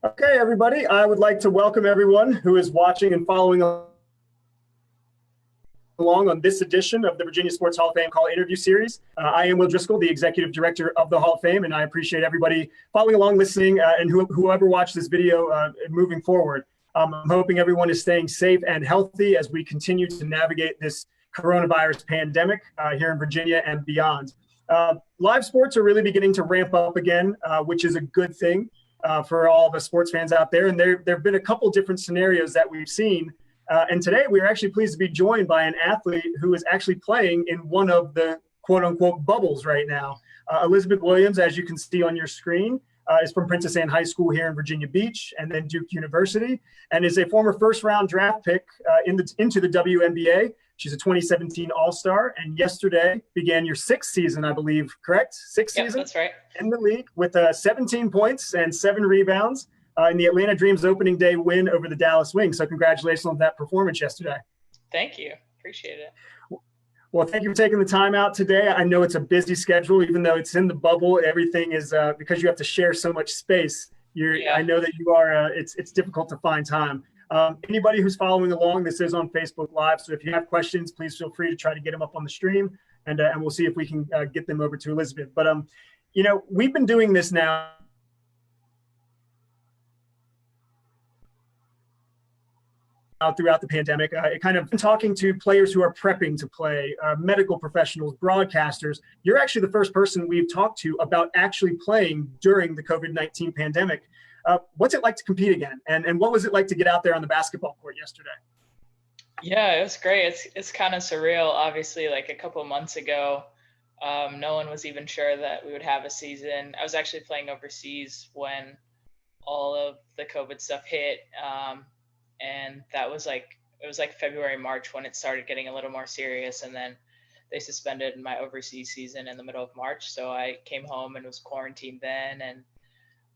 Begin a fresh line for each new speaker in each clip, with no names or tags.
Okay, everybody, I would like to welcome everyone who is watching and following along on this edition of the Virginia Sports Hall of Fame Call Interview Series. I am Will Driscoll, the Executive Director of the Hall of Fame, and I appreciate everybody following along, listening, and whoever watched this video moving forward. I'm hoping everyone is staying safe and healthy as we continue to navigate this coronavirus pandemic here in Virginia and beyond. Live sports are really beginning to ramp up again, which is a good thing for all the sports fans out there. And there have been a couple different scenarios that we've seen. And today we are actually pleased to be joined by an athlete who is actually playing in one of the quote unquote bubbles right now. Elizabeth Williams, as you can see on your screen, is from Princess Anne High School here in Virginia Beach and then Duke University, and is a former first-round draft pick into the WNBA. She's a 2017 All-Star, and yesterday began your sixth season, I believe, correct? Sixth season?
That's right.
In the league with 17 points and 7 rebounds in the Atlanta Dreams opening day win over the Dallas Wings. So congratulations on that performance yesterday.
Thank you. Appreciate it.
Well, thank you for taking the time out today. I know it's a busy schedule, even though it's in the bubble. Everything is because you have to share so much space. I know that you are. It's difficult to find time. Anybody who's following along, this is on Facebook Live. So if you have questions, please feel free to try to get them up on the stream, and we'll see if we can get them over to Elizabeth. But we've been doing this now throughout the pandemic, kind of talking to players who are prepping to play, medical professionals, broadcasters. You're actually the first person we've talked to about actually playing during the COVID-19 pandemic. What's it like to compete again? And what was it like to get out there on the basketball court yesterday?
Yeah, it was great. It's kind of surreal. Obviously, like a couple of months ago, no one was even sure that we would have a season. I was actually playing overseas when all of the COVID stuff hit. And it was like February, March when it started getting a little more serious. And then they suspended my overseas season in the middle of March. So I came home and was quarantined then. And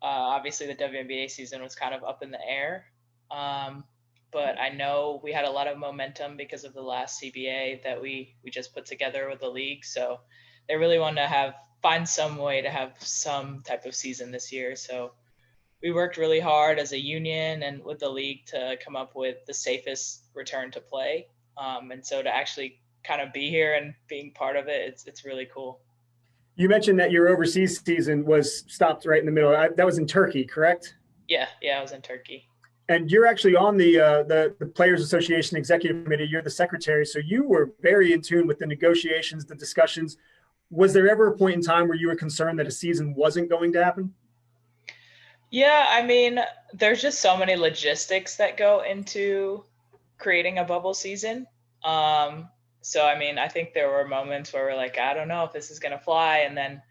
obviously the WNBA season was kind of up in the air. But I know we had a lot of momentum because of the last CBA that we just put together with the league. So they really wanted to find some way to have some type of season this year. So we worked really hard as a union and with the league to come up with the safest return to play. And so to actually kind of be here and being part of it, it's really cool.
You mentioned that your overseas season was stopped right in the middle. That was in Turkey, correct?
Yeah, I was in Turkey.
And you're actually on the Players Association Executive Committee. You're the secretary, so you were very in tune with the negotiations, the discussions. Was there ever a point in time where you were concerned that a season wasn't going to happen?
Yeah, I mean, there's just so many logistics that go into creating a bubble season. So, I mean, I think there were moments where we're like, I don't know if this is going to fly. And then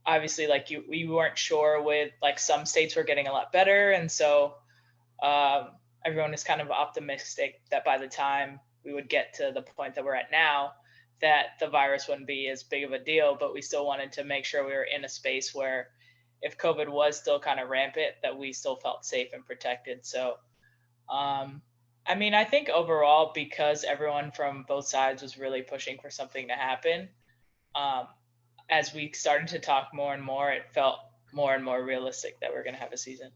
obviously, like we weren't sure with like some states were getting a lot better. And so everyone is kind of optimistic that by the time we would get to the point that we're at now, that the virus wouldn't be as big of a deal. But we still wanted to make sure we were in a space where if COVID was still kind of rampant, that we still felt safe and protected. So, I mean, I think overall, because everyone from both sides was really pushing for something to happen, as we started to talk more and more, it felt more and more realistic that we're going to have a season.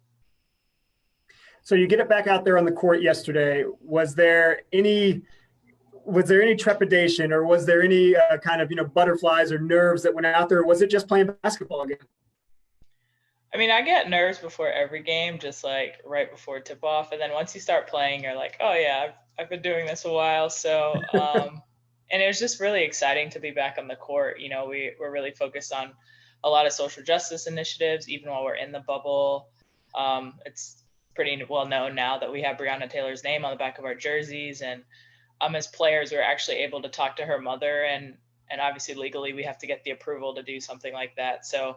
So you get it back out there on the court yesterday. Was there any trepidation, or was there any kind of, butterflies or nerves that went out there? Or was it just playing basketball again?
I mean, I get nerves before every game, just like right before tip off. And then once you start playing, you're like, oh yeah, I've been doing this a while. So, and it was just really exciting to be back on the court. We're really focused on a lot of social justice initiatives, even while we're in the bubble. It's pretty well known now that we have Breonna Taylor's name on the back of our jerseys. And as players, we're actually able to talk to her mother, and obviously legally we have to get the approval to do something like that. So,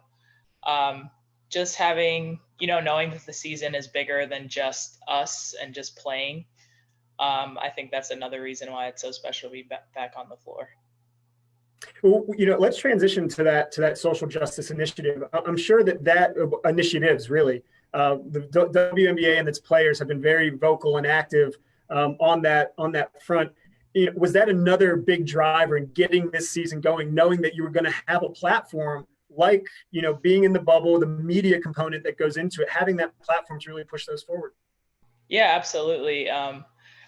just having, knowing that the season is bigger than just us and just playing, I think that's another reason why it's so special to be back on the floor.
Well, let's transition to that social justice initiative. I'm sure that initiatives really, the WNBA and its players have been very vocal and active on that front. Was that another big driver in getting this season going, knowing that you were going to have a platform like, being in the bubble, the media component that goes into it, having that platform to really push those forward?
Yeah, absolutely.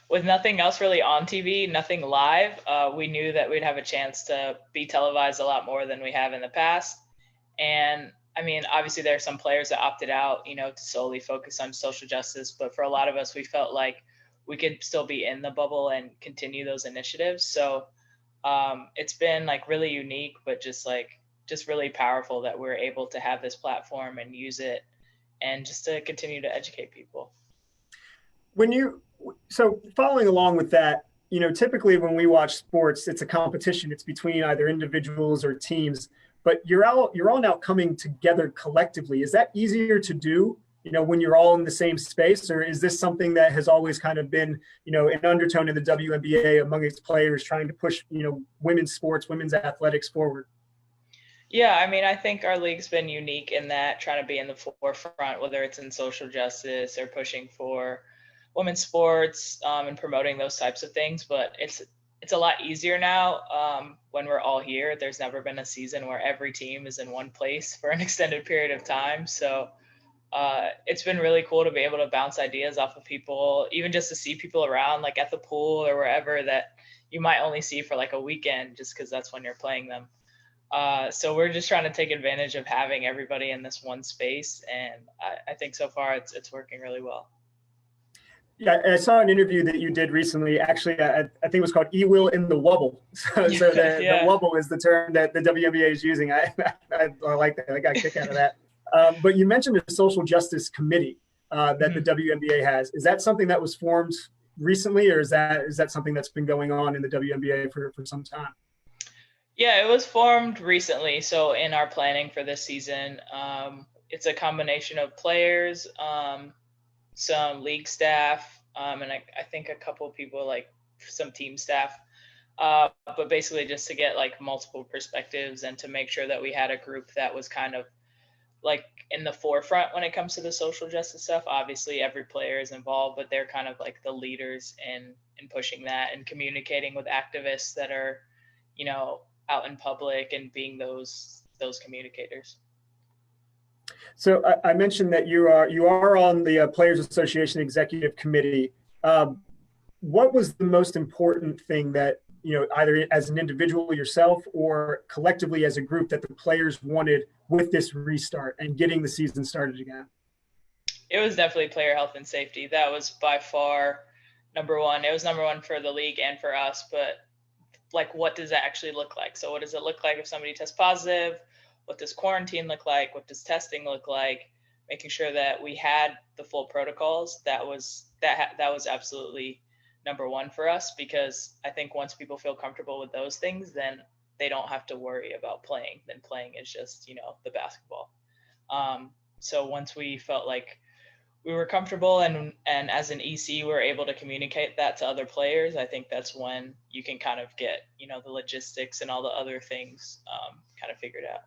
With nothing else really on TV, nothing live, we knew that we'd have a chance to be televised a lot more than we have in the past. And I mean, obviously there are some players that opted out, to solely focus on social justice. But for a lot of us, we felt like we could still be in the bubble and continue those initiatives. So it's been like really unique, but just really powerful that we're able to have this platform and use it and just to continue to educate people.
So following along with that, typically when we watch sports, it's a competition. It's between either individuals or teams, but you're all now coming together collectively. Is that easier to do, when you're all in the same space, or is this something that has always kind of been, an undertone in the WNBA among its players trying to push, women's sports, women's athletics forward?
Yeah, I mean, I think our league's been unique in that trying to be in the forefront, whether it's in social justice or pushing for women's sports and promoting those types of things. But it's a lot easier now when we're all here. There's never been a season where every team is in one place for an extended period of time. So it's been really cool to be able to bounce ideas off of people, even just to see people around, like at the pool or wherever, that you might only see for like a weekend just because that's when you're playing them. So we're just trying to take advantage of having everybody in this one space. And I think so far it's working really well.
Yeah, I saw an interview that you did recently. Actually, I think it was called "E-Will in the Wubble." So the wubble is the term that the WNBA is using. I like that. I got a kick out of that. But you mentioned the social justice committee that the WNBA has. Is that something that was formed recently, or is that something that's been going on in the WNBA for some time?
Yeah, it was formed recently. So in our planning for this season, it's a combination of players, some league staff, and I think a couple of people, like some team staff, but basically just to get like multiple perspectives and to make sure that we had a group that was kind of like in the forefront when it comes to the social justice stuff. Obviously every player is involved, but they're kind of like the leaders in pushing that and communicating with activists that are, out in public and being those communicators.
So I mentioned that you are on the Players Association Executive Committee. What was the most important thing that, either as an individual yourself or collectively as a group, that the players wanted with this restart and getting the season started again?
It was definitely player health and safety. That was by far number one. It was number one for the league and for us, but like, what does that actually look like? So what does it look like if somebody tests positive? What does quarantine look like? What does testing look like? Making sure that we had the full protocols. That was absolutely number one for us, because I think once people feel comfortable with those things, then they don't have to worry about playing. Then playing is just, the basketball. So once we felt like we were comfortable and as an EC we're able to communicate that to other players, I think that's when you can kind of get, the logistics and all the other things kind of figured out.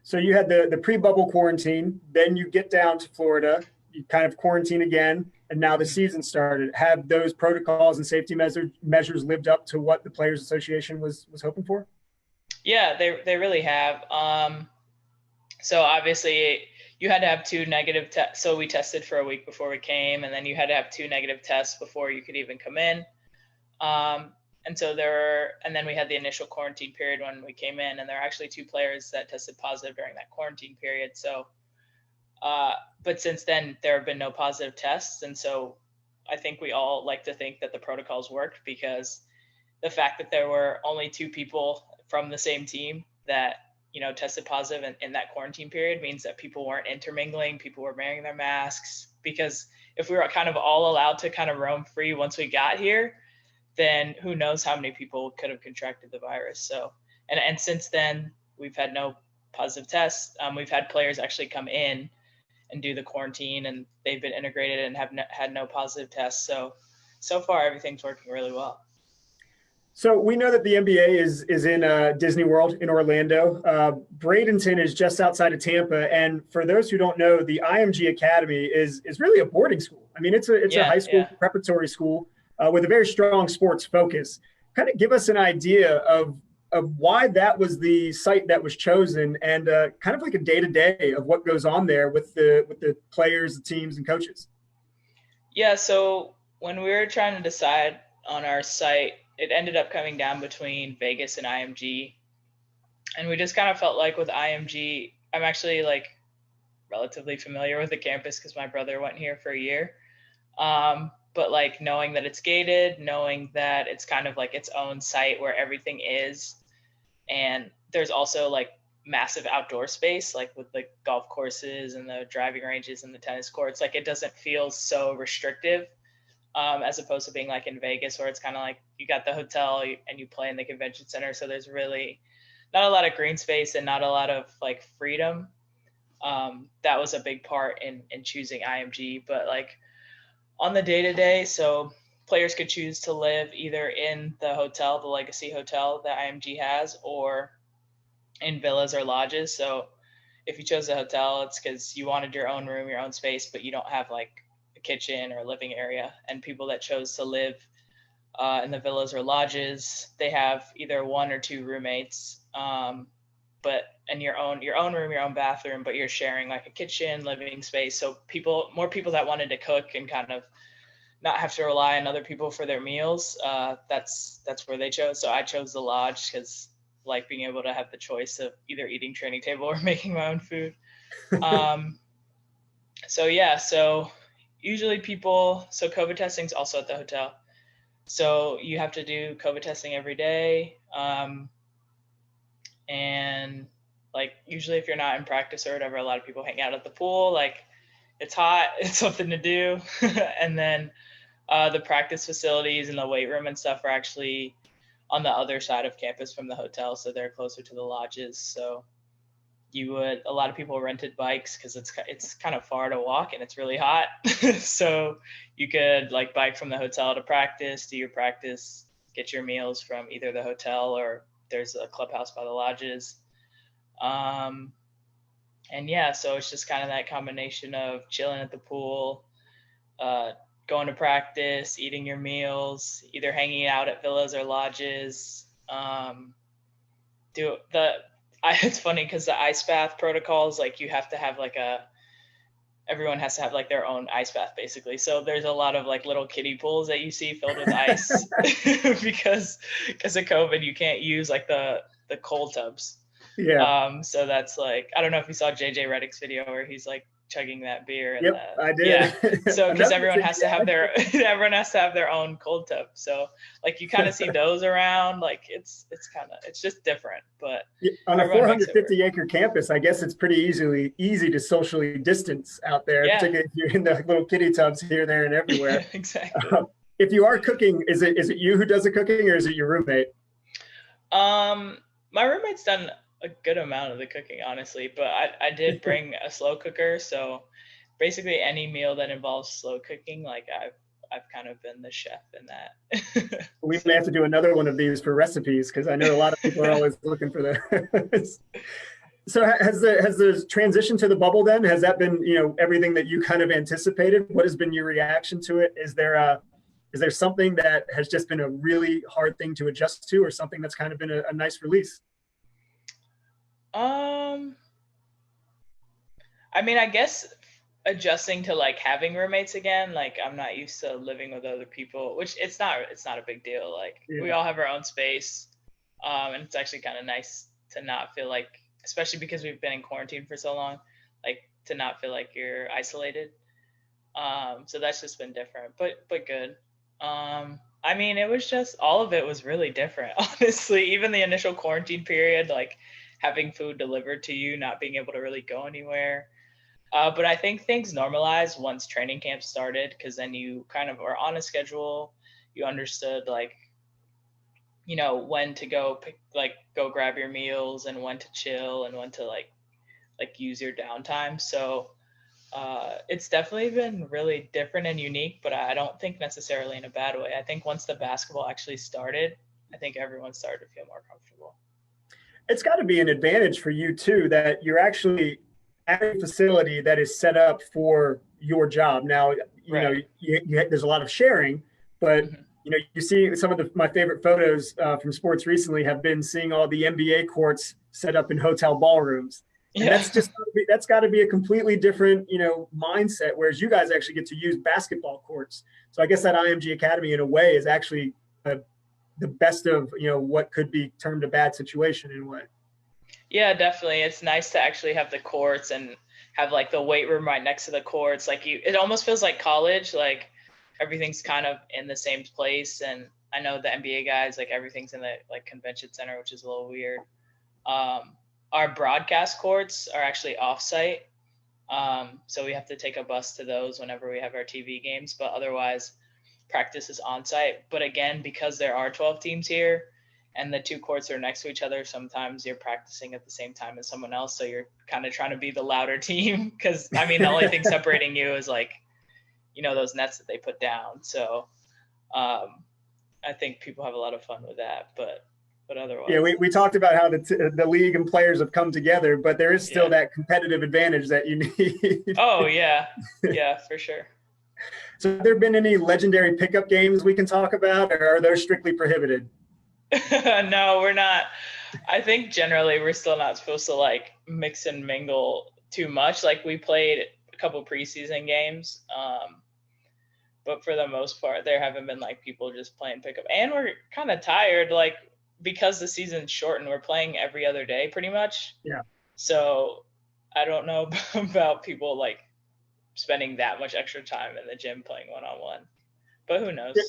So you had the pre-bubble quarantine, then you get down to Florida, you kind of quarantine again, and now the season started. Have those protocols and safety measures lived up to what the Players Association was hoping for?
Yeah, they really have. So obviously you had to have 2 negative tests. So we tested for a week before we came, and then you had to have 2 negative tests before you could even come in. And then we had the initial quarantine period when we came in, and there are actually 2 players that tested positive during that quarantine period. So, but since then there have been no positive tests. And so I think we all like to think that the protocols worked, because the fact that there were only 2 people from the same team that, tested positive in that quarantine period means that people weren't intermingling, people were wearing their masks. Because if we were kind of all allowed to kind of roam free once we got here, then who knows how many people could have contracted the virus. So, and since then we've had no positive tests. We've had players actually come in and do the quarantine, and they've been integrated and have had no positive tests. So far everything's working really well.
So we know that the NBA is in Disney World in Orlando. Bradenton is just outside of Tampa, and for those who don't know, the IMG Academy is really a boarding school. I mean, it's a high school preparatory school with a very strong sports focus. Kind of give us an idea of of why that was the site that was chosen, and kind of like a day-to-day of what goes on there with the players, the teams, and coaches.
Yeah, so when we were trying to decide on our site, it ended up coming down between Vegas and IMG. And we just kind of felt like with IMG, I'm actually like relatively familiar with the campus because my brother went here for a year. But like knowing that it's gated, knowing that it's kind of like its own site where everything is, and there's also like massive outdoor space, like with the golf courses and the driving ranges and the tennis courts, like it doesn't feel so restrictive, as opposed to being like in Vegas where it's kind of like you got the hotel and you play in the convention center. So there's really not a lot of green space and not a lot of like freedom. That was a big part in choosing IMG, but like on the day to day, so players could choose to live either in the hotel, the Legacy Hotel that IMG has, or in villas or lodges. So if you chose a hotel, it's because you wanted your own room, your own space, but you don't have like a kitchen or a living area. And people that chose to live in the villas or lodges, they have either one or two roommates, and your own room, your own bathroom, but you're sharing like a kitchen, living space. So more people that wanted to cook and kind of not have to rely on other people for their meals. That's where they chose. So I chose the lodge because like being able to have the choice of either eating training table or making my own food. So usually so COVID testing is also at the hotel. So you have to do COVID testing every day. And like usually if you're not in practice or whatever, a lot of people hang out at the pool. Like it's hot, it's something to do. And then the practice facilities and the weight room and stuff are actually on the other side of campus from the hotel. So they're closer to the lodges. So a lot of people rented bikes because it's kind of far to walk and it's really hot. So you could like bike from the hotel to practice, do your practice, get your meals from either the hotel or there's a clubhouse by the lodges. And yeah, so it's just kind of that combination of chilling at the pool, going to practice, eating your meals, either hanging out at villas or lodges. It's funny because the ice bath protocols, like you have to have everyone has to have like their own ice bath basically. So there's a lot of like little kiddie pools that you see filled with ice because of COVID, you can't use like the cold tubs.
Yeah.
So that's like, I don't know if you saw JJ Redick's video where he's like chugging that beer. And
Yep, I did.
Yeah. So because everyone has to have their own cold tub. So like you kind of see those around. Like it's just different. But
on a 450 acre campus, I guess it's pretty easy to socially distance out there, particularly if you're in the little kiddie tubs here, there, and everywhere.
Exactly.
If you are cooking, is it you who does the cooking or is it your roommate?
My roommate's done a good amount of the cooking, honestly, but I did bring a slow cooker. So basically any meal that involves slow cooking, like I've kind of been the chef in that.
We may have to do another one of these for recipes because I know a lot of people are always looking for those. So has the transition to the bubble then, has that been, everything that you kind of anticipated? What has been your reaction to it? Is there something that has just been a really hard thing to adjust to, or something that's kind of been a nice release?
I mean, I guess adjusting to like having roommates again, like I'm not used to living with other people, which it's not a big deal. Like we all have our own space. And it's actually kind of nice to not feel like, especially because we've been in quarantine for so long, like to not feel like you're isolated. So that's just been different, but good. I mean, it was just, all of it was really different, honestly. Even the initial quarantine period, like having food delivered to you, not being able to really go anywhere. But I think things normalized once training camp started, because then you kind of were on a schedule. You understood like, when to go go grab your meals and when to chill and when to like use your downtime. So it's definitely been really different and unique, but I don't think necessarily in a bad way. I think once the basketball actually started, I think everyone started to feel more comfortable.
It's got to be an advantage for you too, that you're actually at a facility that is set up for your job. Now, there's a lot of sharing, but You see some of my favorite photos from sports recently have been seeing all the NBA courts set up in hotel ballrooms. And
Yeah.
that's got to be a completely different, mindset, whereas you guys actually get to use basketball courts. So I guess that IMG Academy in a way is actually the best of, what could be termed a bad situation in a way.
Yeah, definitely. It's nice to actually have the courts and have like the weight room right next to the courts. Like it almost feels like college, like everything's kind of in the same place. And I know the NBA guys, like everything's in the like convention center, which is a little weird. Our broadcast courts are actually off-site. So we have to take a bus to those whenever we have our TV games, but otherwise practice is on-site. But again, because there are 12 teams here and the two courts are next to each other, sometimes you're practicing at the same time as someone else. So you're kind of trying to be the louder team because, I mean, the only thing separating you is like, those nets that they put down. So I think people have a lot of fun with that, but otherwise.
Yeah, we talked about how the league and players have come together, but there is still that competitive advantage that you need.
Oh, yeah. Yeah, for sure.
So have there been any legendary pickup games we can talk about, or are those strictly prohibited?
No, we're not. I think generally we're still not supposed to like mix and mingle too much. Like we played a couple preseason games, but for the most part, there haven't been like people just playing pickup. And we're kind of tired, like because the season's shortened, we're playing every other day pretty much.
Yeah.
So I don't know about people like spending that much extra time in the gym playing one-on-one, but who knows?
Yeah.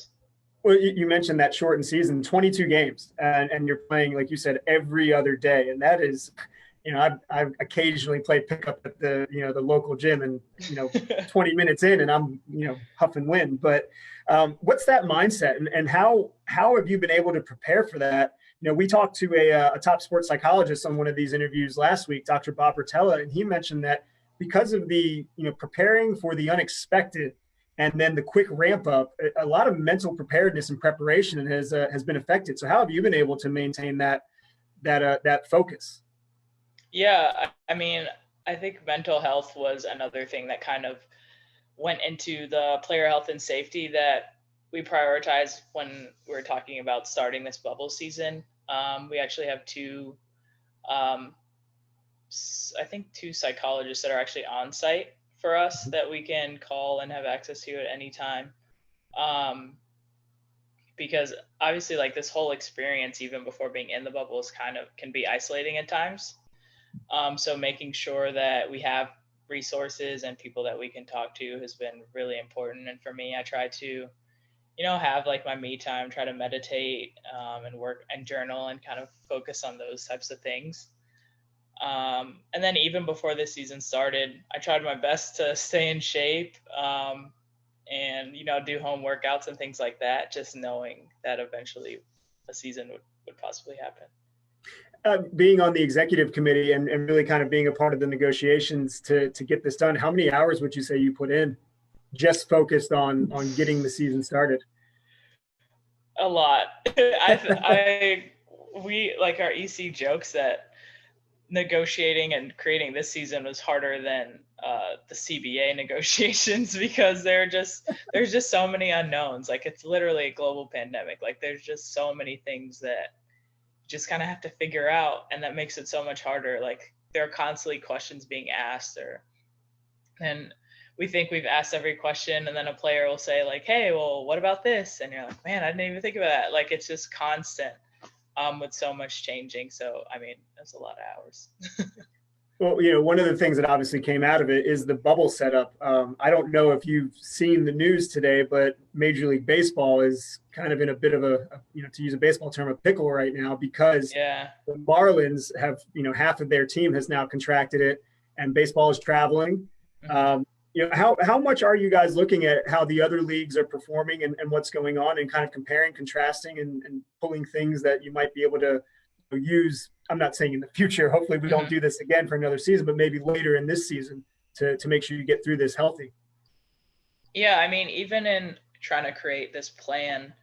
Well, you mentioned that shortened season, 22 games, and you're playing, like you said, every other day. And that is, I've occasionally played pickup at the local gym and, 20 minutes in and I'm, huff and wind. But what's that mindset and how have you been able to prepare for that? We talked to a top sports psychologist on one of these interviews last week, Dr. Bob Rotella, and he mentioned that because of the, preparing for the unexpected and then the quick ramp up, a lot of mental preparedness and preparation has been affected. So how have you been able to maintain that focus?
Yeah, I mean, I think mental health was another thing that kind of went into the player health and safety that we prioritize when we're talking about starting this bubble season. We actually have I think two psychologists that are actually on site for us that we can call and have access to at any time. Because obviously like this whole experience, even before being in the bubbles, kind of can be isolating at times. So making sure that we have resources and people that we can talk to has been really important. And for me, I try to, have like my me time, try to meditate and work and journal and kind of focus on those types of things. And then even before this season started, I tried my best to stay in shape and, do home workouts and things like that, just knowing that eventually a season would possibly happen.
Being on the executive committee and really kind of being a part of the negotiations to get this done, how many hours would you say you put in just focused on getting the season started?
A lot. We like our EC jokes that negotiating and creating this season was harder than the CBA negotiations because there's just so many unknowns. Like it's literally a global pandemic. Like there's just so many things that you just kind of have to figure out, and that makes it so much harder. Like there are constantly questions being asked, and we think we've asked every question, and then a player will say like, "Hey, well, what about this?" And you're like, "Man, I didn't even think about that." Like it's just constant. With so much changing. So, I mean, that's a lot of hours.
Well, one of the things that obviously came out of it is the bubble setup. I don't know if you've seen the news today, but Major League Baseball is kind of in a bit of a to use a baseball term, a pickle right now because the Marlins have, half of their team has now contracted it and baseball is traveling. Mm-hmm. How much are you guys looking at how the other leagues are performing and what's going on and kind of comparing, contrasting and pulling things that you might be able to use? I'm not saying in the future, hopefully we don't do this again for another season, but maybe later in this season to make sure you get through this healthy.
Yeah, I mean, even in trying to create this plan,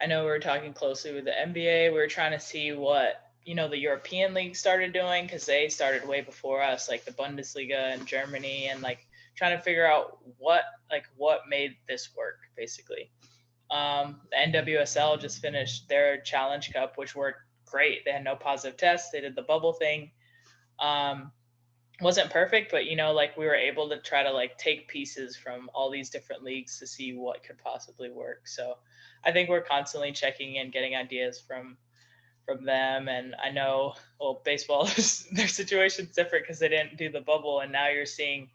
I know we were talking closely with the NBA. We were trying to see what, the European league started doing because they started way before us, like the Bundesliga in Germany, and like trying to figure out what made this work basically. The NWSL just finished their Challenge Cup, which worked great. They had no positive tests. They did the bubble thing. Wasn't perfect, but like we were able to try to like take pieces from all these different leagues to see what could possibly work. So I think we're constantly checking in, getting ideas from them. And I know, well, baseball, their situation's different because they didn't do the bubble, and now you're seeing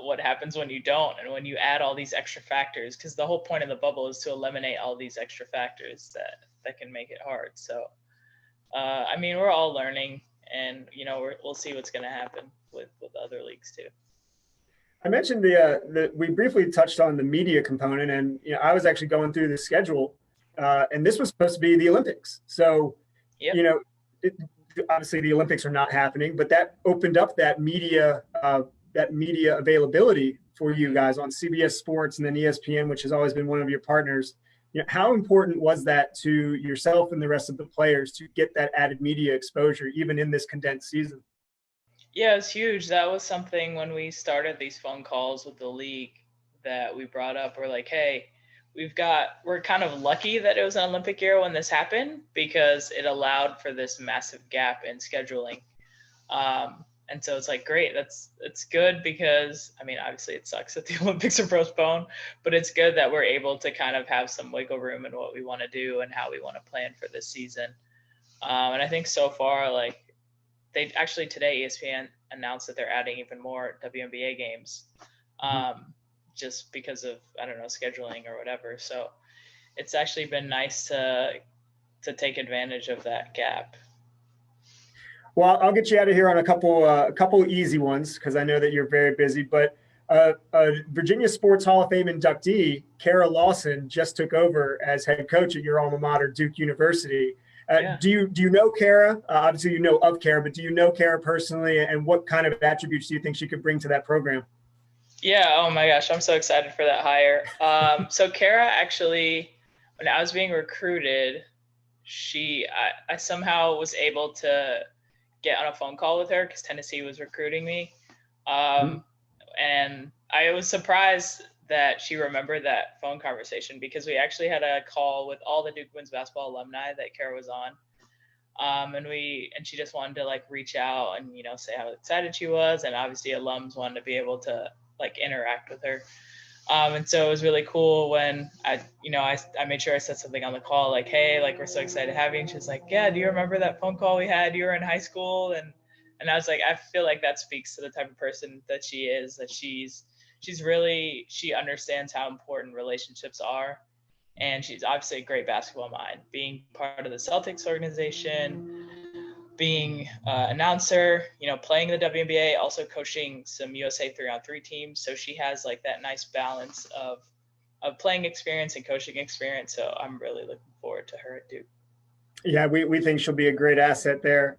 what happens when you don't, and when you add all these extra factors, because the whole point of the bubble is to eliminate all these extra factors that can make it hard. So I mean, we're all learning, and we'll see what's going to happen with other leagues too.
I mentioned we briefly touched on the media component, and I was actually going through the schedule, and this was supposed to be the Olympics. So,
Yep.
Obviously the Olympics are not happening, but that opened up that media availability for you guys on CBS Sports and then ESPN, which has always been one of your partners. How important was that to yourself and the rest of the players to get that added media exposure, even in this condensed season?
Yeah, it's huge. That was something when we started these phone calls with the league that we brought up. We're like, hey, we're kind of lucky that it was an Olympic year when this happened, because it allowed for this massive gap in scheduling. And so it's like, great, it's good, because I mean, obviously it sucks that the Olympics are postponed, but it's good that we're able to kind of have some wiggle room in what we want to do and how we want to plan for this season. And I think so far, like, they actually today ESPN announced that they're adding even more WNBA games, just because of, I don't know, scheduling or whatever. So it's actually been nice to take advantage of that gap.
Well, I'll get you out of here on a couple easy ones, because I know that you're very busy. But Virginia Sports Hall of Fame inductee Kara Lawson just took over as head coach at your alma mater, Duke University.
Yeah.
Do you know Kara? Obviously, you know of Kara, but do you know Kara personally, and what kind of attributes do you think she could bring to that program?
Yeah. Oh my gosh, I'm so excited for that hire. So Kara, actually, when I was being recruited, I somehow was able to get on a phone call with her because Tennessee was recruiting me. And I was surprised that she remembered that phone conversation, because we actually had a call with all the Duke women's basketball alumni that Kara was on. And she just wanted to like reach out and, say how excited she was. And obviously alums wanted to be able to like interact with her. And so it was really cool when I made sure I said something on the call, like, hey, like, we're so excited to have you. And she's like, yeah, do you remember that phone call we had? You were in high school. And I was like, I feel like that speaks to the type of person that she is, that she understands how important relationships are. And she's obviously a great basketball mind, being part of the Celtics organization, being announcer, playing the WNBA, also coaching some USA 3-on-3 teams. So she has like that nice balance of playing experience and coaching experience. So I'm really looking forward to her at Duke.
Yeah, we think she'll be a great asset there.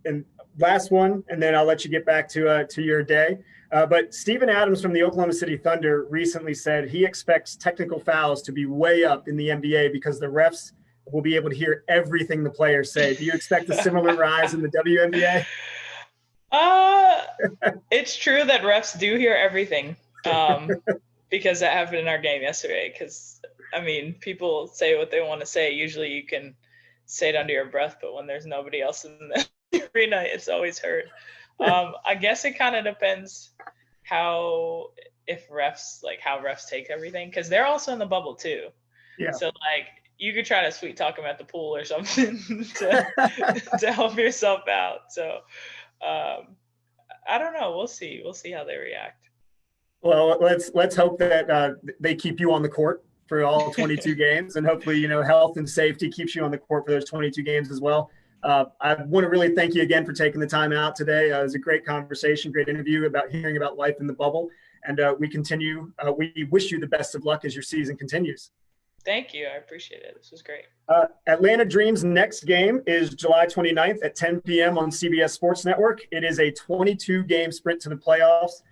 And last one, and then I'll let you get back to your day. But Steven Adams from the Oklahoma City Thunder recently said he expects technical fouls to be way up in the NBA because the refs will be able to hear everything the players say. Do you expect a similar rise in the WNBA?
It's true that refs do hear everything, because that happened in our game yesterday. Because, I mean, people say what they want to say. Usually you can say it under your breath, but when there's nobody else in the arena, it's always heard. I guess it kind of depends how refs take everything, because they're also in the bubble too.
Yeah.
So like you could try to sweet talk them at the pool or something to help yourself out. So I don't know. We'll see how they react.
Well, let's hope that they keep you on the court for all 22 games, and hopefully, health and safety keeps you on the court for those 22 games as well. I want to really thank you again for taking the time out today. It was a great conversation, great interview about hearing about life in the bubble. And we wish you the best of luck as your season continues.
Thank you. I appreciate it. This was great.
Atlanta Dream's next game is July 29th at 10 p.m. on CBS Sports Network. It is a 22-game sprint to the playoffs.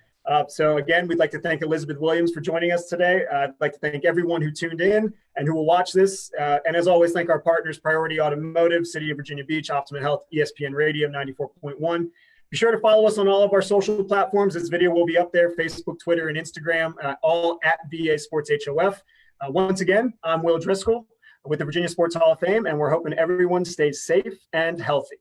So again, we'd like to thank Elizabeth Williams for joining us today. I'd like to thank everyone who tuned in and who will watch this. And as always, thank our partners, Priority Automotive, City of Virginia Beach, Optimum Health, ESPN Radio 94.1. Be sure to follow us on all of our social platforms. This video will be up there, Facebook, Twitter, and Instagram, all at VA Sports HOF. Once again, I'm Will Driscoll with the Virginia Sports Hall of Fame, and we're hoping everyone stays safe and healthy.